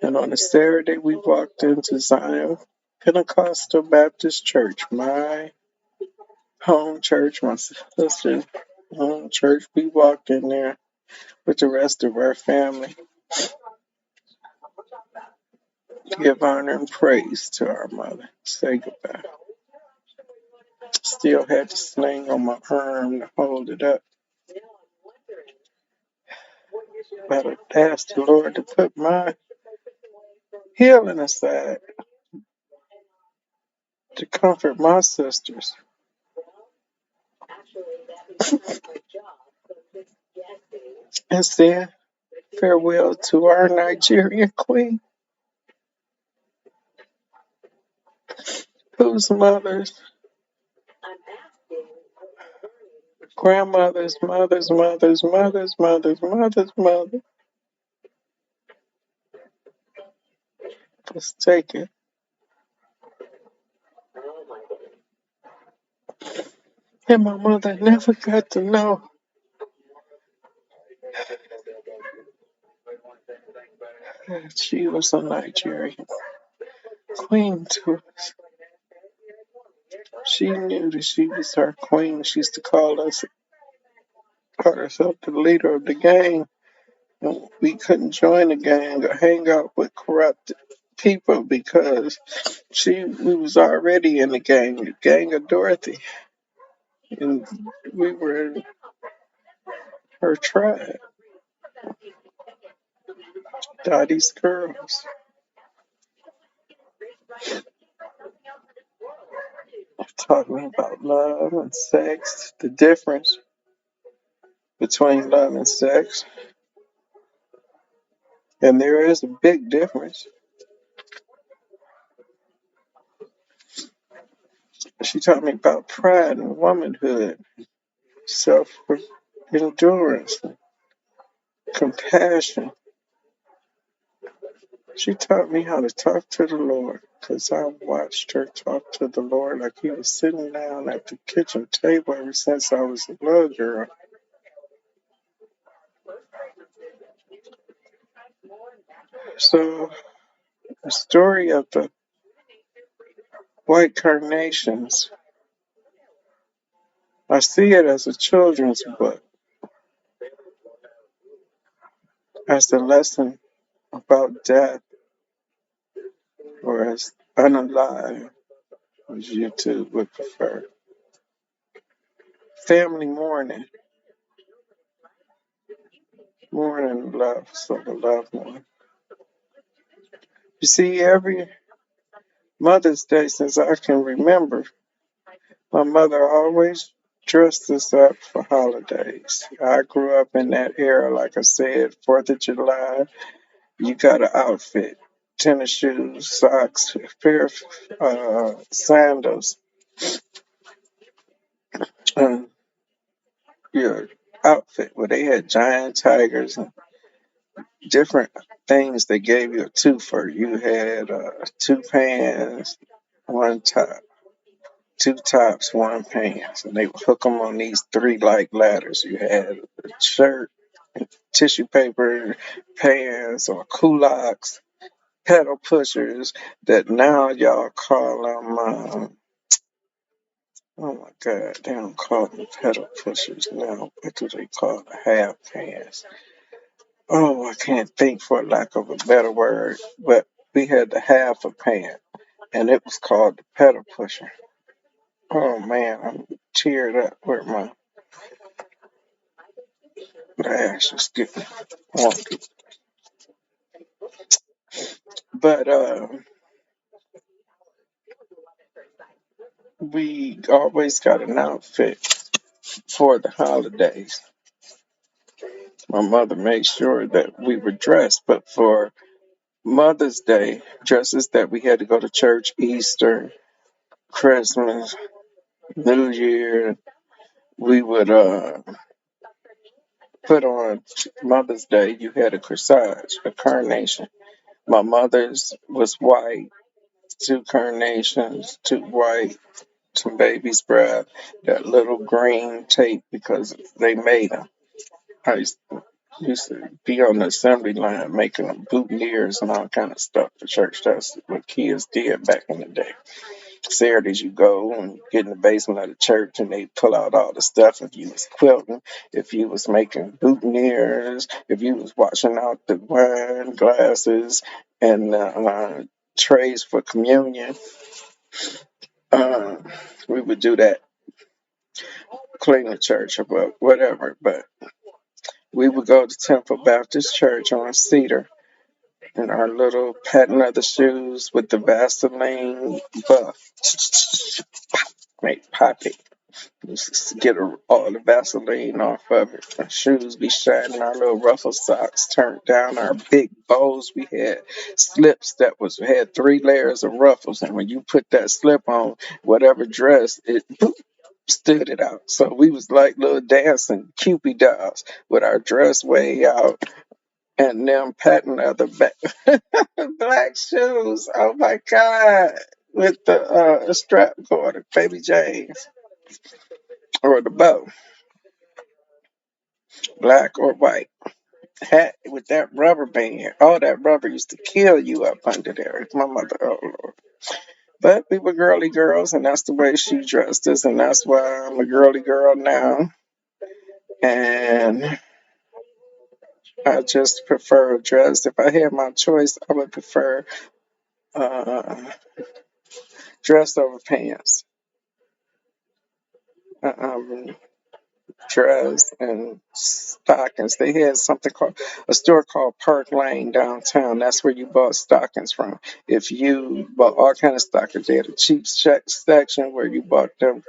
B: and on a Saturday we walked into Zion Pentecostal Baptist Church, my home church, my sister's home church. We walked in there with the rest of our family, give honor and praise to our mother, say goodbye. Still had the sling on my arm to hold it up. But I asked the Lord to put my healing aside to comfort my sisters. And said farewell to our Nigerian Queen, whose mothers, grandmothers, mother was taken. And my mother never got to know that she was a Nigerian queen to us. She knew that she was our queen. She used to call herself the leader of the gang. And we couldn't join the gang or hang out with corrupt people because we was already in the gang of Dorothy. And we were in her tribe, Dottie's girls. Talking about love and sex, the difference between love and sex. And there is a big difference. She taught me about pride and womanhood, self endurance, compassion. She taught me how to talk to the Lord because I watched her talk to the Lord like he was sitting down at the kitchen table ever since I was a little girl. So, the story of the white carnations, I see it as a children's book, as a lesson about death, or as unalive, as you two would prefer. Family mourning, mourning loves of a loved one. You see, every Mother's Day since I can remember, my mother always dressed us up for holidays. I grew up in that era, like I said, 4th of July, you got an outfit. tennis shoes, socks, a pair of sandals, and your outfit where they had giant tigers and different things. They gave you a twofer. You had two pants, one top, two tops, one pants, and they would hook them on these three like ladders. You had a shirt, tissue paper, pants, or culottes, pedal pushers that now y'all call them. Oh my God, they don't call them pedal pushers now. What do they call the half pants? Oh, I can't think for lack of a better word, but we had the half a pant, and it was called the pedal pusher. Oh man, I'm teared up with my ass just getting wonky. But we always got an outfit for the holidays. My mother made sure that we were dressed, but for Mother's Day, dresses that we had to go to church, Easter, Christmas, New Year, we would put on Mother's Day. You had a corsage, a carnation. My mother's was white, two carnations, two white, some baby's breath, that little green tape because they made them. I used to be on the assembly line making them boutonnieres and all kind of stuff for church. That's what kids did back in the day. Saturdays you go and get in the basement of the church and they pull out all the stuff. If you was quilting, if you was making boutonnieres, if you was washing out the wine glasses and trays for communion, uh, we would do that, clean the church or whatever. But we would go to Temple Baptist Church on Cedar in our little patent leather shoes with the Vaseline buff. Make poppy. Just get all the Vaseline off of it. Our shoes be shining, our little ruffle socks turned down, our big bows. We had slips that had 3 layers of ruffles, and when you put that slip on, whatever dress, it stood it out. So we was like little dancing Cupid dolls with our dress way out and them patent leather black shoes. Oh my God. With the strap going, Baby James, or the bow, black or white. Hat with that rubber band. All that rubber used to kill you up under there. My mother, oh Lord. But we were girly girls, and that's the way she dressed us, and that's why I'm a girly girl now. And I just prefer dress. If I had my choice, I would prefer uh, dress over pants. Um, Dress and stockings. They had something called a store called Park Lane downtown. That's where you bought stockings from. If you bought all kind of stockings, they had a cheap section where you bought them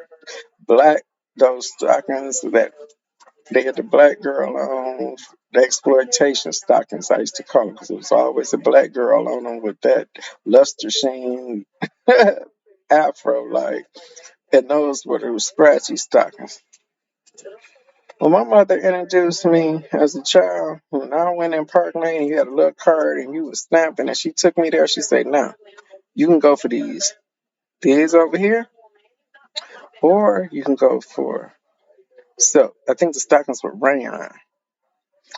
B: black those stockings that they had the black girl on. The exploitation stockings, I used to call them, because it was always a black girl on them with that luster sheen afro, like, and those were the scratchy stockings. Well, my mother introduced me as a child. When I went in Park Lane, you had a little card and you was snapping, and she took me there. She said, "Now, you can go for these over here, or you can go for." So I think the stockings were rayon,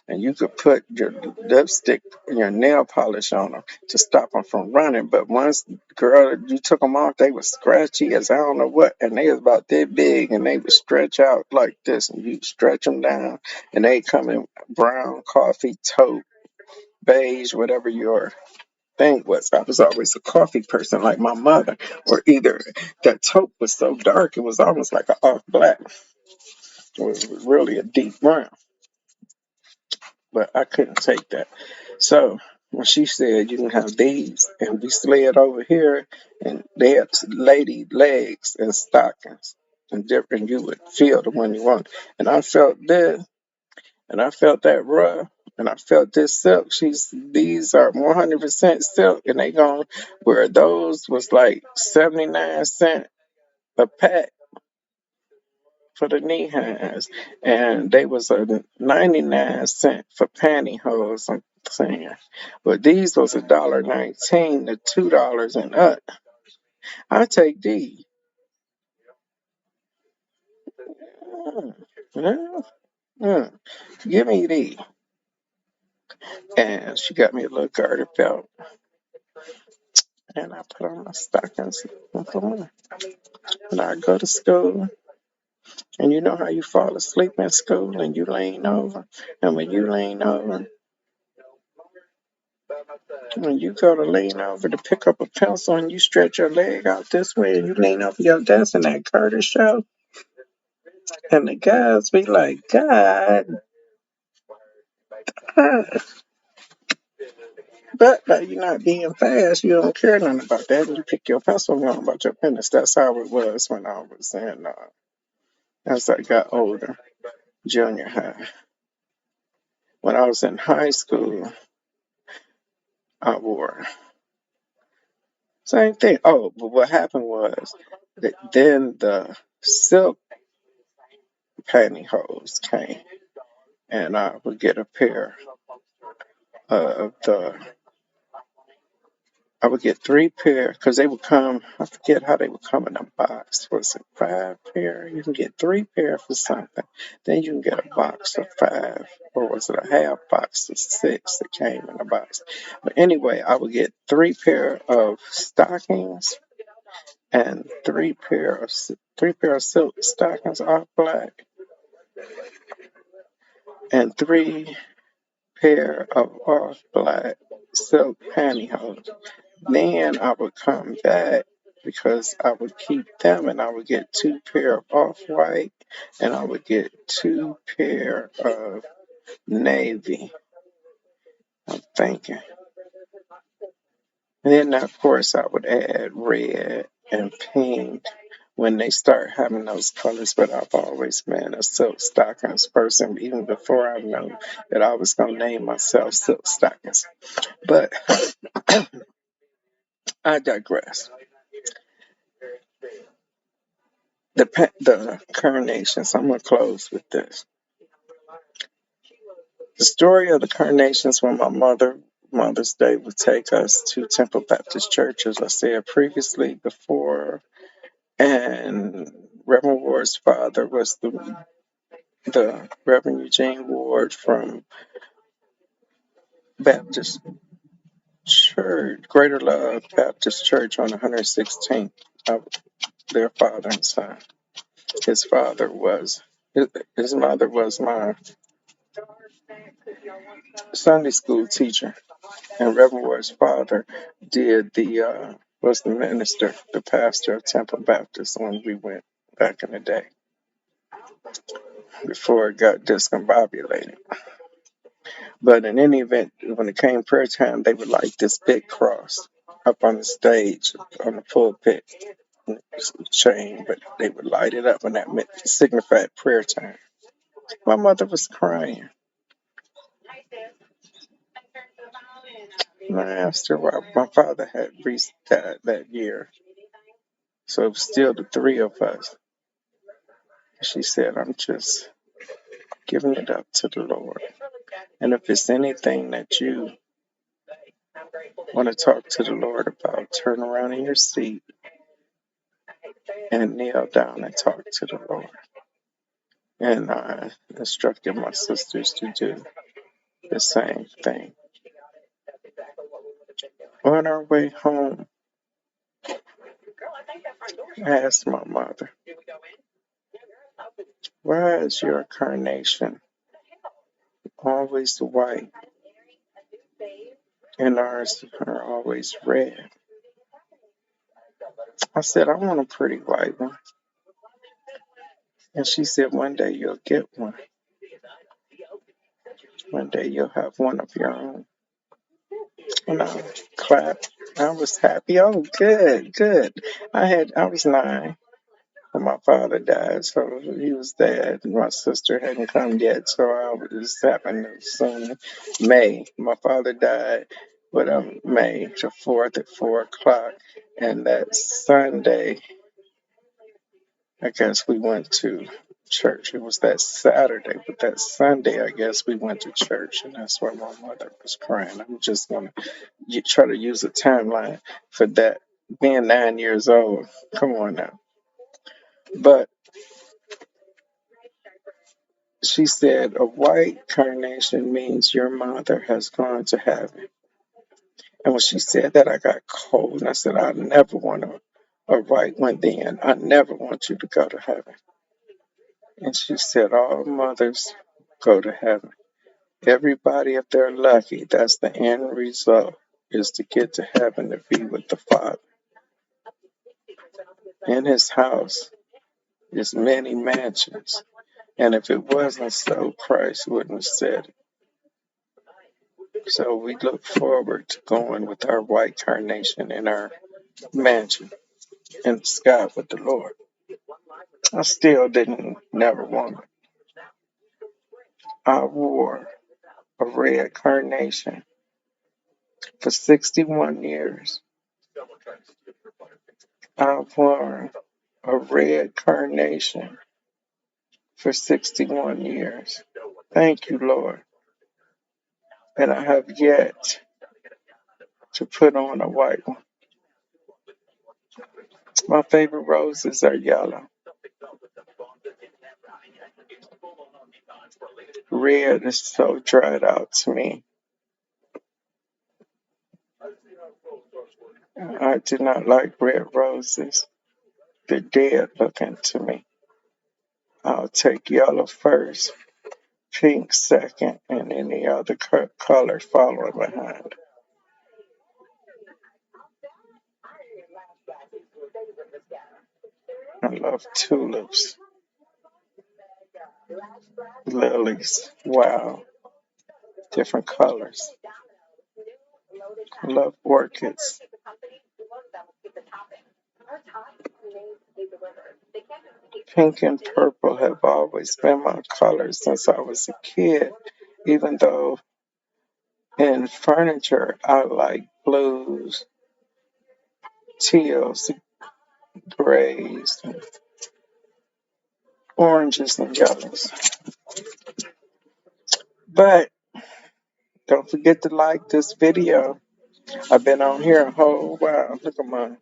B: and you could put your lipstick and your nail polish on them to stop them from running. But once, girl, you took them off, they were scratchy as I don't know what, and they was about that big, and they would stretch out like this, and you stretch them down, and they come in brown, coffee, taupe, beige, whatever your thing was. I was always a coffee person, like my mother, or either that taupe was so dark it was almost like an off black. It was really a deep brown, but I couldn't take that. So when she said you can have these, and we slid over here, and they had lady legs and stockings, and different, you would feel the one you want. And I felt this, and I felt that rough, And I felt this silk. These are 100% silk, and they gone where those was like 79 cents a pack for the knee highs, and they was a 99 cent for pantyhose. I'm saying, but these was $1.19 to $2 and up. I take these. Mm, mm, mm. Give me these. And she got me a little garter belt, and I put on my stockings and put on. And I go to school, and you know how you fall asleep in school and you lean over, and when you go to lean over to pick up a pencil and you stretch your leg out this way and you lean over your desk and that curtain show, and the guys be like, God, but you're not being fast. You don't care nothing about that. You pick your pencil and go about your business. That's how it was when I was in, as I got older, junior high. When I was in high school, I wore same thing. Oh, but what happened was that then the silk pantyhose came, and I would get a pair of the. I would get 3 pair because they would come. I forget how they would come in a box. Was it 5 pair? You can get 3 pair for something. Then you can get a box of 5, or was it a half box of 6 that came in a box? But anyway, I would get 3 pair of stockings and 3 pair of silk stockings, all black, and 3 pair of all black silk pantyhose. Then I would come back because I would keep them, and I would get 2 pair of off-white, and I would get 2 pair of navy. I'm thinking. And then, of course, I would add red and pink when they start having those colors. But I've always been a silk stockings person, even before I knew that I was going to name myself Silk Stockings. But I digress. The carnations, I'm going to close with this. The story of the carnations when my Mother's Day would take us to Temple Baptist Church, as I said previously before, and Reverend Ward's father was the Reverend Eugene Ward from Baptist Church, Greater Love Baptist Church on 116th, of their father and son. His father was, his mother was my Sunday school teacher, and Reverend Ward's father was the minister, the pastor of Temple Baptist when we went back in the day, before it got discombobulated. But in any event, when it came prayer time, they would light this big cross up on the stage, on the pulpit chain, but they would light it up, and that signified prayer time. My mother was crying. And I asked her why my father had died that year. So it was still the 3 of us. She said, I'm just giving it up to the Lord. And if it's anything that you want to talk to the Lord about, turn around in your seat and kneel down and talk to the Lord. And I instructed my sisters to do the same thing. On our way home, I asked my mother, why is your carnation always white and ours are always red? I said, I want a pretty white one. And she said, one day you'll get one. One day you'll have one of your own. And I clapped. I was happy. Oh, good, good. I was 9 when my father died, so he was dead. My sister hadn't come yet, so I was happened soon. May. My father died, but May the 4th at 4 o'clock, and that Sunday, I guess we went to church. It was that Saturday, but that Sunday, I guess we went to church, and that's where my mother was crying. I'm just gonna try to use a timeline for that. Being 9 years old, come on now. But she said a white carnation means your mother has gone to heaven. And when she said that, I got cold, and I said, I never want a white one then. I never want you to go to heaven. And she said, all mothers go to heaven. Everybody, if they're lucky, that's the end result, is to get to heaven to be with the Father. In his house is many mansions. And if it wasn't so, Christ wouldn't have said it. So we look forward to going with our white carnation in our mansion in the sky with the Lord. I still didn't never want it. I wore a red carnation for 61 years. I've worn a red carnation for 61 years. Thank you, Lord. And I have yet to put on a white one. My favorite roses are yellow. Red is so dried out to me. I do not like red roses. They're dead looking to me. I'll take yellow first, pink second, and any other color following behind. I love tulips, lilies, wow, different colors. I love orchids. Pink and purple have always been my colors since I was a kid, even though in furniture I like blues, teals, grays, oranges, and yellows. But don't forget to like this video. I've been on here a whole while. Look at my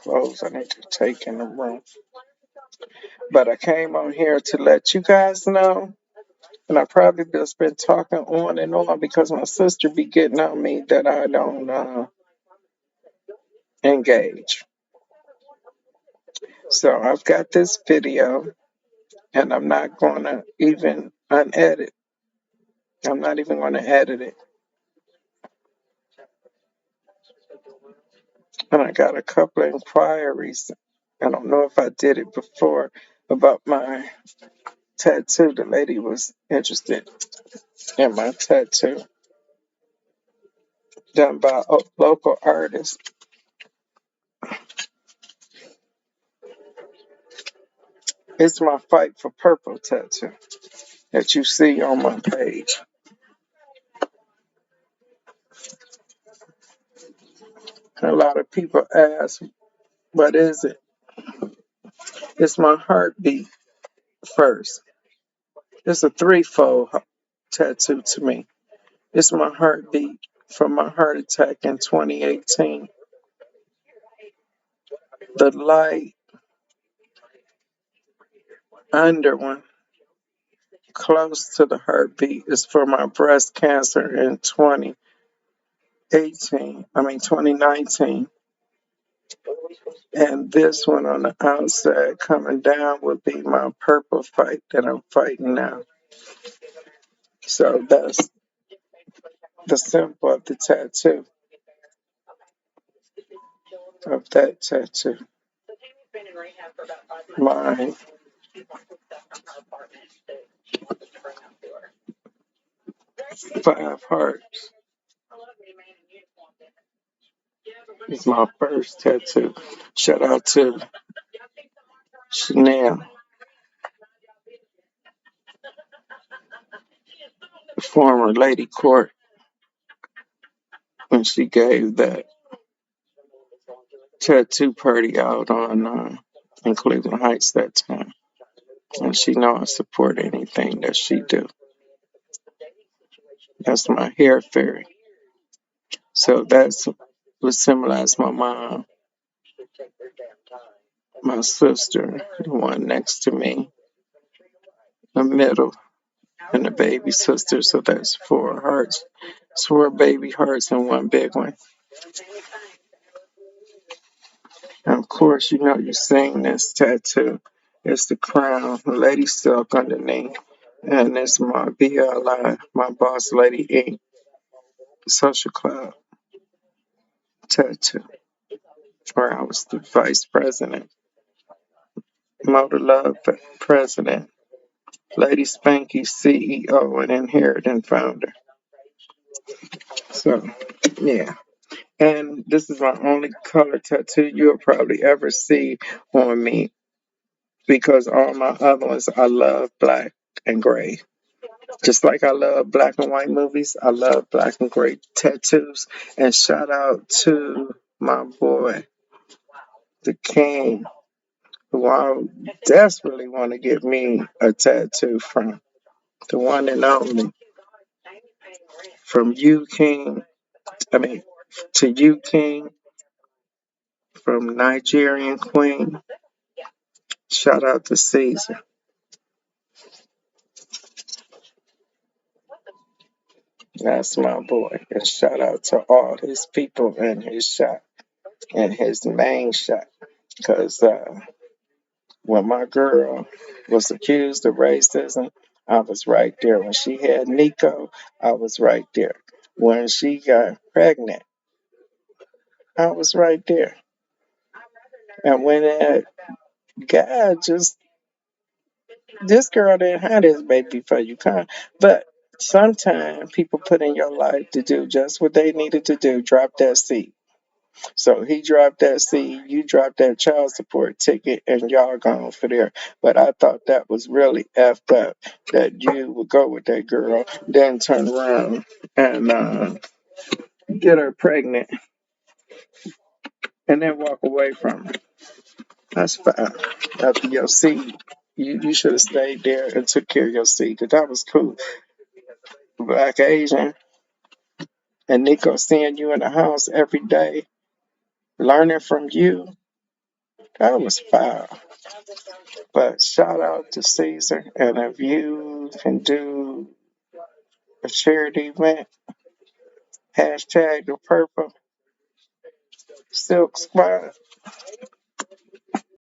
B: clothes I need to take in the room. But I came on here to let you guys know. And I probably just been talking on and on because my sister be getting on me that I don't engage. So I've got this video and I'm not going to even unedit. I'm not even going to edit it. And I got a couple of inquiries. I don't know if I did it before about my tattoo. The lady was interested in my tattoo done by a local artist. It's my Fight for Purple tattoo that you see on my page. And a lot of people ask, what is it? It's my heartbeat first. It's a threefold tattoo to me. It's my heartbeat from my heart attack in 2018. The light under one, close to the heartbeat, is for my breast cancer in 2019. And this one on the outside coming down will be my purple fight that I'm fighting now. So that's the symbol of the tattoo, of that tattoo. My 5 hearts. It's my first tattoo. Shout out to Chanel, the former Lady Court, when she gave that tattoo party out on in Cleveland Heights that time. And she know I support anything that she do. That's my hair fairy. So that's what symbolizes my mom, my sister, the one next to me, the middle, and the baby sister. So that's 4 hearts. It's 4 baby hearts and one big one. And of course, you know you've seen this tattoo. It's the crown, Lady Silk underneath. And it's my BLI, my Boss Lady Inc. Social Club tattoo, where I was the vice president, Motor Love president, Lady Spanky CEO and inheriting founder. So, yeah. And this is my only color tattoo you'll probably ever see on me because all my other ones, I love black and gray. Just like I love black and white movies, I love black and gray tattoos. And shout out to my boy, the king, who I desperately want to get me a tattoo from. The one and only. From you, King. I mean, to you, King. From Nigerian Queen. Shout out to Ceasar. That's my boy. And shout out to all his people in his shop, in his main shop. Because when my girl was accused of racism, I was right there. When she had Nico, I was right there. When she got pregnant, I was right there. And when that guy just, this girl didn't have this baby for you, kind. But sometimes people put in your life to do just what they needed to do, drop that seed. So he dropped that seed, you dropped that child support ticket, and y'all gone for there. But I thought that was really effed up that you would go with that girl, then turn around and get her pregnant, and then walk away from her. That's fine. After your seed, you should have stayed there and took care of your seed, because that was cool. Black Asian and Nico seeing you in the house every day, learning from you, that was fire. But shout out to Caesar. And if you can do a charity event, hashtag the purple silk squad,